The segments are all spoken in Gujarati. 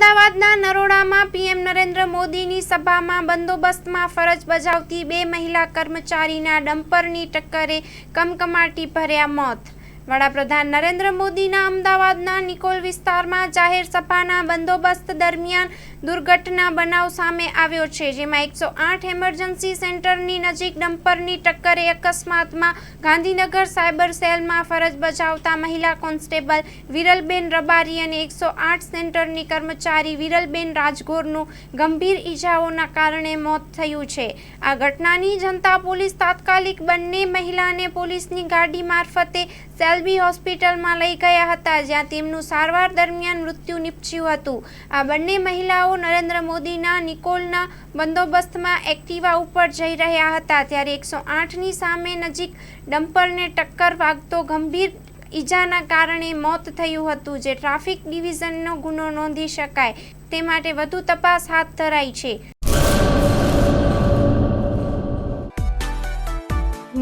અમદાવાદના નરોડામાં પીએમ નરેન્દ્ર મોદીની સભામાં બંદોબસ્તમાં ફરજ બજાવતી 2 મહિલા કર્મચારીના ડમ્પરની ટક્કરે કમકમાટી ભર્યા મોત। વડાપ્રધાન નરેન્દ્ર મોદીના અમદાવાદના નિકોલ વિસ્તારમાં જાહેર સભાના બંદોબસ્ત દરમિયાન દુર્ઘટના બનાવ સામે આવ્યો છે, જેમાં 108 એમરજન્સી સેન્ટરની નજીક ડમ્પરની ટક્કરે અકસ્માતમાં ગાંધીનગર સાયબર સેલમાં ફરજ બજાવતા મહિલા કોન્સ્ટેબલ વિરલબેન રબારી અને 108 સેન્ટરની કર્મચારી વિરલબેન રાજગોરનું ગંભીર ઈજાઓના કારણે મોત થયું છે। આ ઘટનાની જનતા પોલીસ તાત્કાલિક બંને મહિલાને પોલીસની ગાડી મારફતે સેલ્બી હોસ્પિટલમાં લઈ ગયા હતા, જ્યાં તેમનું સારવાર દરમિયાન મૃત્યુ નિપજ્યું હતું। આ બંને મહિલાઓ નરેન્દ્ર મોદીના નિકોલના બંદોબસ્તમાં એક્ટિવા ઉપર જઈ રહ્યા હતા, ત્યારે 108ની સામે નજીક ડમ્પરને ટક્કર વાગતો ગંભીર ઈજાના કારણે મોત થયું હતું, જે ટ્રાફિક ડિવિઝનનો ગુનો નોંધી શકાય તે માટે વધુ તપાસ હાથ ધરાઈ છે।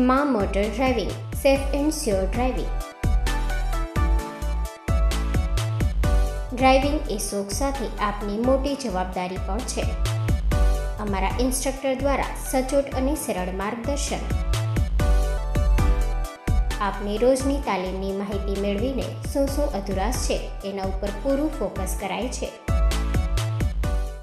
માં motor driving, safe and sure driving. Driving એ શોખ સાથે આપની મોટી જવાબદારી પણ છે। અમારા ઇન્સ્ટ્રક્ટર દ્વારા સચોટ અને સરળ માર્ગદર્શન આપની રોજની તાલીમની માહિતી મેળવીને શું અધુરાશ છે એના ઉપર પૂરું ફોકસ કરાય છે।